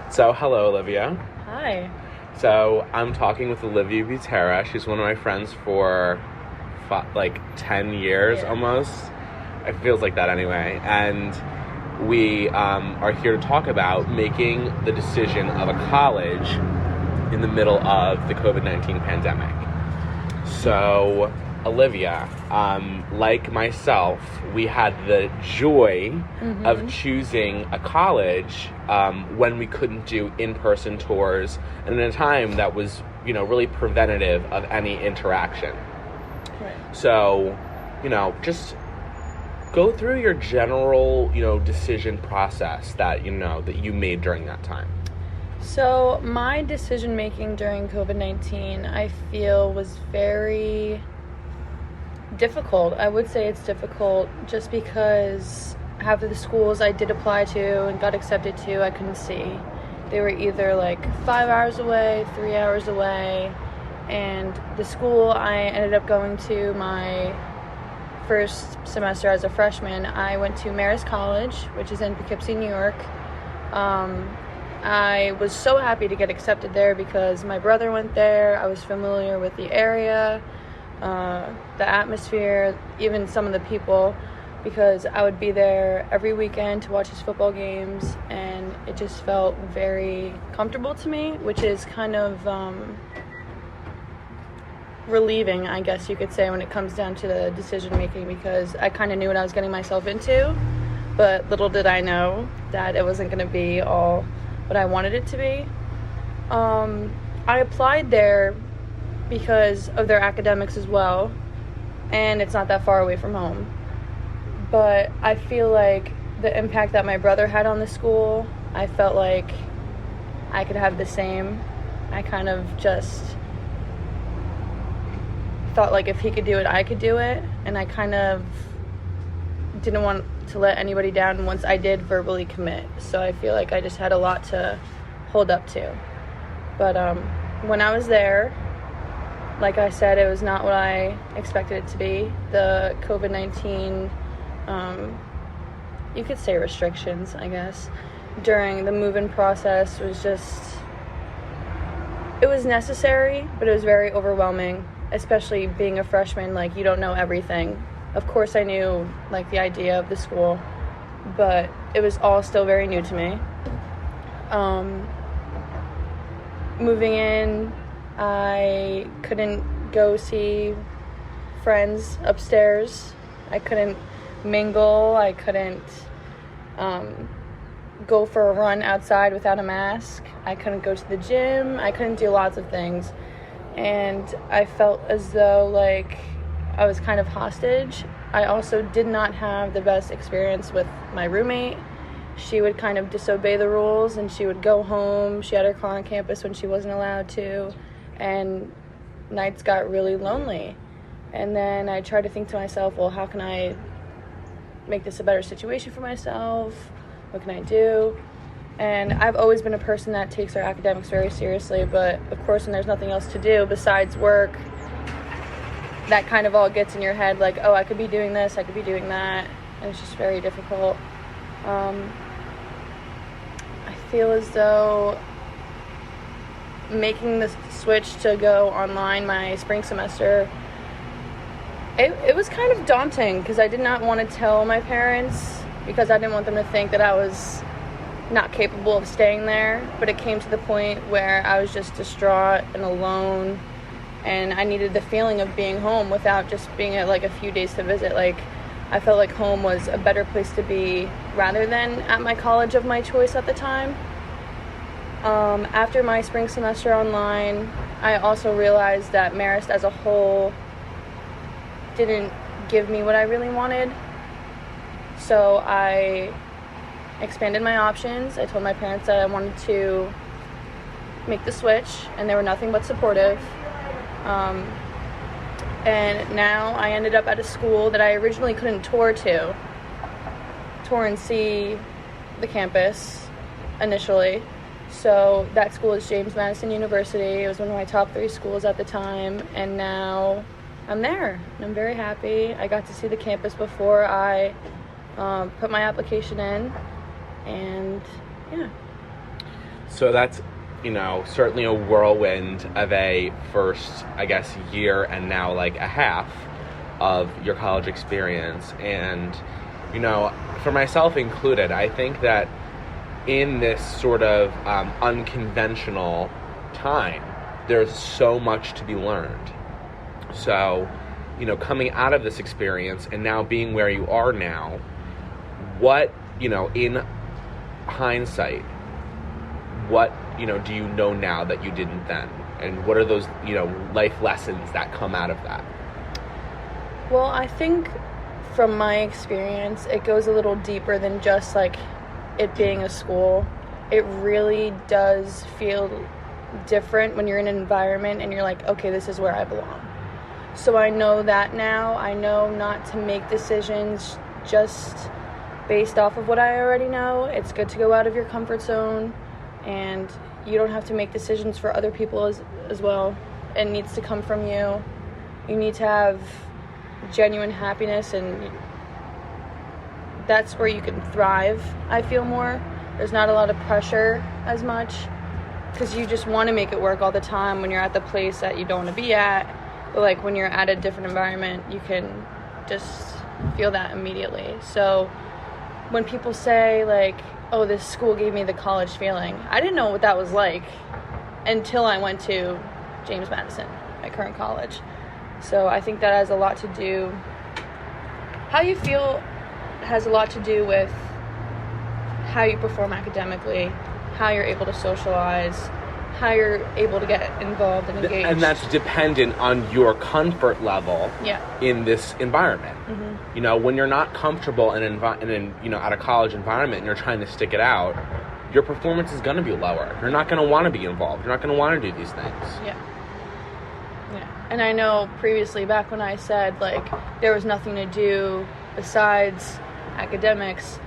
So, hello, Olivia. Hi. So, I'm talking with Olivia Butera. She's one of my friends for like 10 years Yeah. almost. It feels like that anyway. And we are here to talk about making the decision of a college in the middle of the COVID-19 pandemic. So, Olivia, like myself, we had the joy of choosing a college when we couldn't do in-person tours and in a time that was, really preventative of any interaction. Right. So, just go through your general, decision process that you made during that time. So, my decision making during COVID 19, I feel, was very difficult. I would say it's difficult just because half of the schools I did apply to and got accepted to, I couldn't see. They were either like 5 hours away, 3 hours away, and the school I ended up going to my first semester as a freshman, I went to Marist College, which is in Poughkeepsie, New York. I was so happy to get accepted there because my brother went there. I was familiar with the area, the atmosphere, even some of the people, because I would be there every weekend to watch his football games, and it just felt very comfortable to me, which is kind of relieving, I guess you could say, when it comes down to the decision making, because I kind of knew what I was getting myself into, but little did I know that it wasn't going to be all what I wanted it to be. I applied there because of their academics as well, and it's not that far away from home. But I feel like the impact that my brother had on the school, I felt like I could have the same. I kind of just thought like if he could do it, I could do it, and I kind of didn't want to let anybody down once I did verbally commit. So I feel like I just had a lot to hold up to. But when I was there, like I said, it was not what I expected it to be. The COVID-19, you could say restrictions, I guess, during the move-in process was just, it was necessary, but it was very overwhelming, especially being a freshman. Like, you don't know everything. Of course I knew like the idea of the school, but it was all still very new to me. Moving in, I couldn't go see friends upstairs. I couldn't mingle. I couldn't go for a run outside without a mask. I couldn't go to the gym. I couldn't do lots of things. And I felt as though like I was kind of hostage. I also did not have the best experience with my roommate. She would kind of disobey the rules, and she would go home. She had her car on campus when she wasn't allowed to, and nights got really lonely. And then I tried to think to myself, well, how can I make this a better situation for myself? What can I do? And I've always been a person that takes their academics very seriously, but of course when there's nothing else to do besides work, that kind of all gets in your head, like, oh, I could be doing this, I could be doing that, and it's just very difficult. I feel as though making the switch to go online my spring semester, it was kind of daunting because I did not want to tell my parents because I didn't want them to think that I was not capable of staying there, but it came to the point where I was just distraught and alone, and I needed the feeling of being home without just being at like a few days to visit. Like, I felt like home was a better place to be rather than at my college of my choice at the time. After my spring semester online, I also realized that Marist as a whole didn't give me what I really wanted. So I expanded my options. I told my parents that I wanted to make the switch, and they were nothing but supportive. And now I ended up at a school that I originally couldn't tour and see the campus initially. So that school is James Madison University. It was one of my top 3 schools at the time, and now I'm there, and I'm very happy. I got to see the campus before I put my application in, and yeah. So that's, certainly a whirlwind of a first, I guess, year and now like a half of your college experience. And, for myself included, I think that in this sort of unconventional time, there's so much to be learned. So, coming out of this experience and now being where you are now, what, in hindsight, what, do you know now that you didn't then? And what are those, life lessons that come out of that? Well, I think from my experience, it goes a little deeper than just like it being a school. It really does feel different when you're in an environment and you're like, okay, this is where I belong. So I know that now. I know not to make decisions just based off of what I already know. It's good to go out of your comfort zone, and you don't have to make decisions for other people as well. It needs to come from you. You need to have genuine happiness, and that's where you can thrive, I feel more. There's not a lot of pressure as much, because you just want to make it work all the time when you're at the place that you don't want to be at. But like when you're at a different environment, you can just feel that immediately. So when people say like, oh, this school gave me the college feeling, I didn't know what that was like until I went to James Madison, my current college. So I think that has a lot to do, how you feel has a lot to do with how you perform academically, how you're able to socialize, how you're able to get involved and engaged. And that's dependent on your comfort level in this environment. Mm-hmm. When you're not comfortable in at a college environment and you're trying to stick it out, your performance is going to be lower. You're not going to want to be involved. You're not going to want to do these things. Yeah. And I know previously, back when I said, like, there was nothing to do besides academics,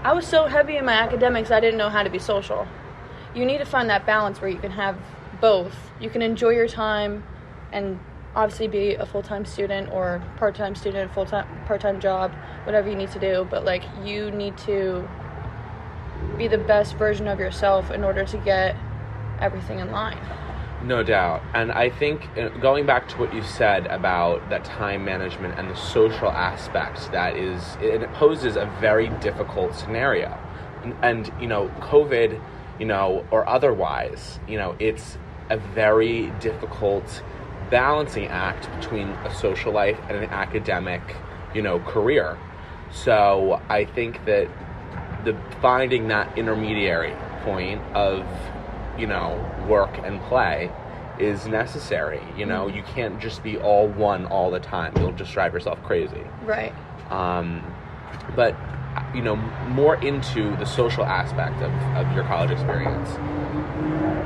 I was so heavy in my academics, I didn't know how to be social. You need to find that balance where you can have both. You can enjoy your time and obviously be a full-time student or part-time student, part-time job, whatever you need to do. But, like, you need to be the best version of yourself in order to get everything in line. No doubt. And I think going back to what you said about that time management and the social aspect, it poses a very difficult scenario. And COVID, or otherwise, it's a very difficult balancing act between a social life and an academic, career. So I think that finding that intermediary point of work and play is necessary. You can't just be all one all the time. You'll just drive yourself crazy. Right. But, more into the social aspect of your college experience.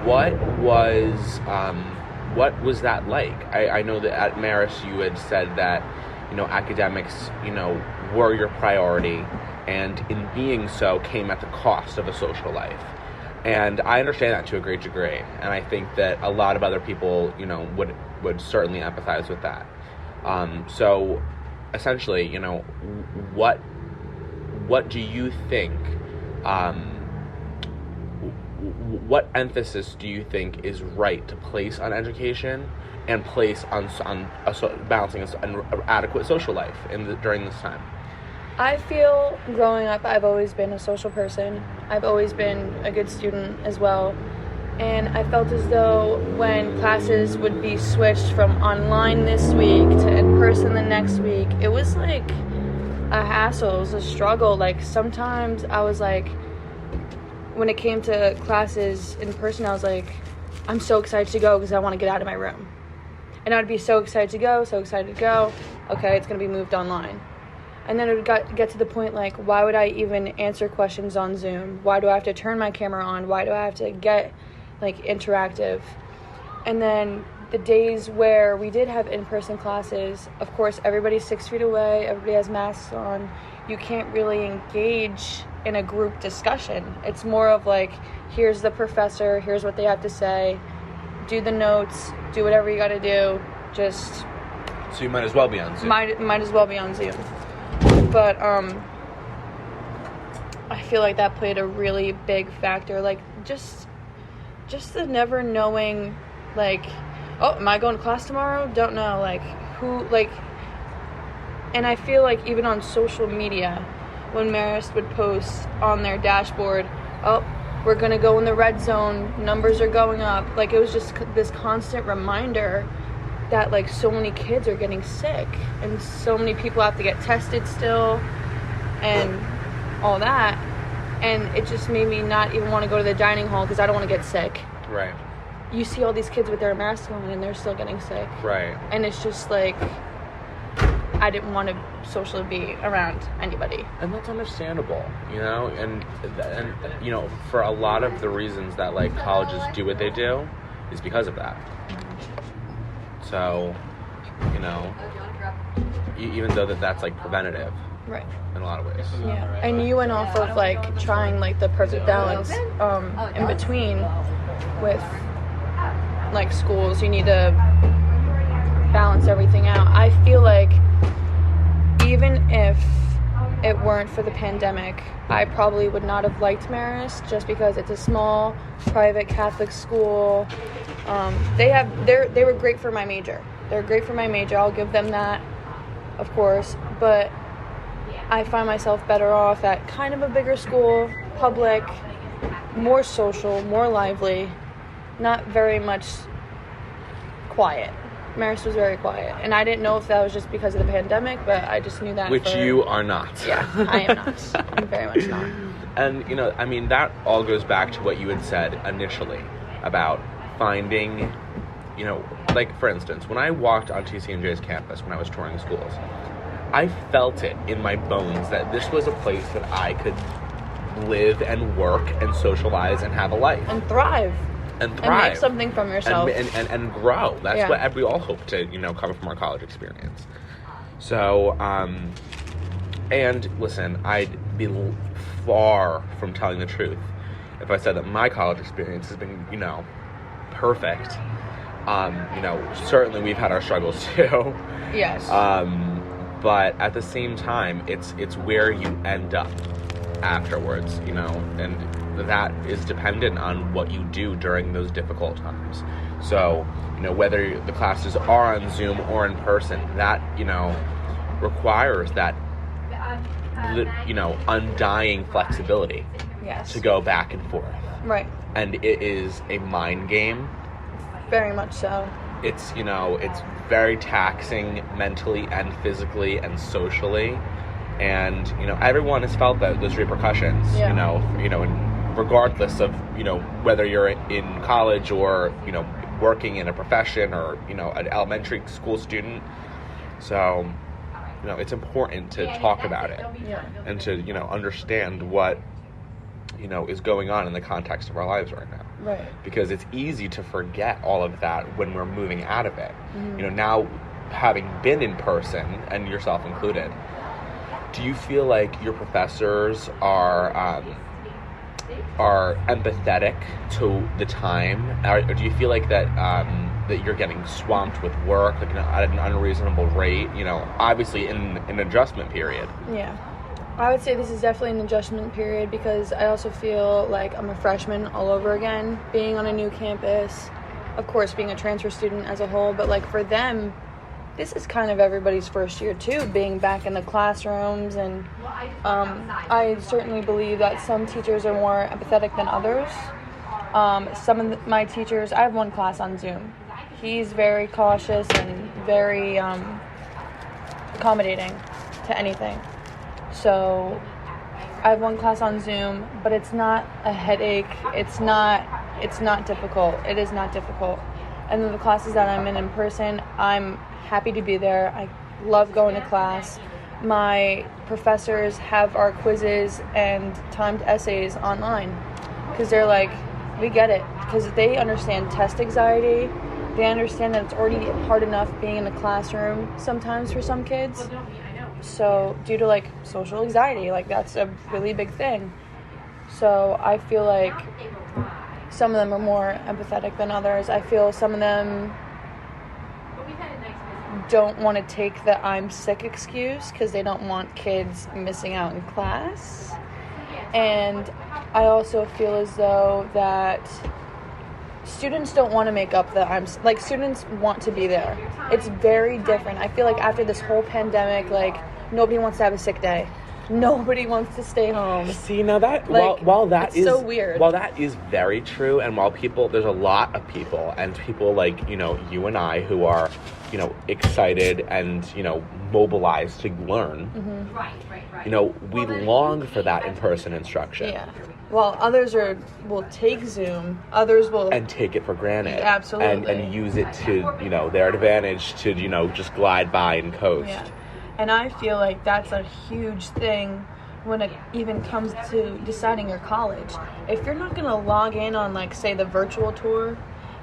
What was that like? I know that at Marist you had said that, academics, were your priority, and in being so came at the cost of a social life. And I understand that to a great degree, and I think that a lot of other people, would certainly empathize with that. So, essentially, what do you think? What emphasis do you think is right to place on education and place on balancing an adequate social life during this time? I feel growing up, I've always been a social person. I've always been a good student as well. And I felt as though when classes would be switched from online this week to in person the next week, it was like a hassle, it was a struggle. Like sometimes I was like, when it came to classes in person, I was like, I'm so excited to go because I want to get out of my room. And I'd be so excited to go. Okay, it's going to be moved online. And then it would get to the point, like, why would I even answer questions on Zoom? Why do I have to turn my camera on? Why do I have to get, like, interactive? And then the days where we did have in-person classes, of course, everybody's 6 feet away, everybody has masks on. You can't really engage in a group discussion. It's more of, like, here's the professor, here's what they have to say, do the notes, do whatever you got to do, just... So you might as well be on Zoom. Might as well be on Zoom. But I feel like that played a really big factor. Like, just just the never knowing, like, oh, am I going to class tomorrow? Don't know, like, who, like, and I feel like even on social media, when Marist would post on their dashboard, oh, we're going to go in the red zone, numbers are going up, like, it was just this constant reminder that, like, so many kids are getting sick, and so many people have to get tested still, and all that, and it just made me not even want to go to the dining hall because I don't want to get sick. Right. You see all these kids with their masks on and they're still getting sick. Right. And it's just like, I didn't want to socially be around anybody. And that's understandable, you know, and you know, for a lot of the reasons that, like, colleges do what they do is because of that. So, you know, even though that's, like, preventative. Right. In a lot of ways. Yeah. And you went off of, like, trying, like, the perfect balance in between with, like, schools. You need to balance everything out. I feel like even if it weren't for the pandemic, I probably would not have liked Marist, just because it's a small private Catholic school. They were great for my major. They're great for my major. I'll give them that, of course. But I find myself better off at kind of a bigger school, public, more social, more lively, not very much quiet. Marist was very quiet, and I didn't know if that was just because of the pandemic, but I just knew that. Which you are not. Yeah, I am not. I'm very much not. And, you know, I mean, that all goes back to what you had said initially about finding, you know, like, for instance, when I walked on TCNJ's campus when I was touring schools, I felt it in my bones that this was a place that I could live and work and socialize and have a life. And thrive. And thrive. And make something from yourself. And grow. That's what we all hope to, you know, come from our college experience. So, and listen, I'd be far from telling the truth if I said that my college experience has been, you know, perfect. You know, certainly we've had our struggles too. Yes. But at the same time, it's where you end up afterwards, you know, and that is dependent on what you do during those difficult times. So, you know, whether the classes are on Zoom or in person, that, you know, requires that, you know, undying flexibility. Yes. To go back and forth. Right. And it is a mind game. Very much so. It's, you know, it's very taxing mentally and physically and socially. And, you know, everyone has felt those repercussions, you know, and regardless of, you know, whether you're in college or, you know, working in a profession or, you know, an elementary school student. So, you know, it's important to talk about it and to, you know, understand what, you know, is going on in the context of our lives right now. Right. Because it's easy to forget all of that when we're moving out of it. Mm-hmm. You know, now having been in person, and yourself included, do you feel like your professors are empathetic to the time, or do you feel like that that you're getting swamped with work, like, you know, at an unreasonable rate? You know, obviously in an adjustment period. Yeah, I would say this is definitely an adjustment period, because I also feel like I'm a freshman all over again, being on a new campus. Of course, being a transfer student as a whole, but, like, for them, this is kind of everybody's first year too, being back in the classrooms, and I certainly believe that some teachers are more empathetic than others. Some of my teachers, I have one class on Zoom. He's very cautious and very accommodating to anything. So I have one class on Zoom, but it's not a headache. It's not difficult. It is not difficult. And then the classes that I'm in person, I'm happy to be there. I love going to class. My professors have our quizzes and timed essays online, because they're like, we get it, because they understand test anxiety. They understand that it's already hard enough being in a classroom sometimes for some kids. So due to, like, social anxiety, like, that's a really big thing. So I feel like some of them are more empathetic than others. I feel some of them don't want to take the I'm sick excuse, because they don't want kids missing out in class. And I also feel as though that students don't want to make up that like, students want to be there. It's very different. I feel like after this whole pandemic, like, nobody wants to have a sick day. Nobody wants to stay home. See, now that, Like, while that it's is so weird. While that is very true, and while there's a lot of people, and people like, you know, you and I, who are, you know, excited and, you know, mobilized to learn, you know, we long for that in-person instruction. Yeah. While others will take Zoom, others will... And take it for granted. Absolutely. And use it to, you know, their advantage to, you know, just glide by and coast. Yeah. And I feel like that's a huge thing when it even comes to deciding your college. If you're not going to log in on, like, say, the virtual tour,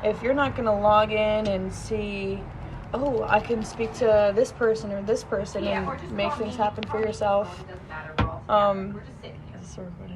if you're not going to log in and see, oh, I can speak to this person or this person and make things happen for yourself. Is this a recording?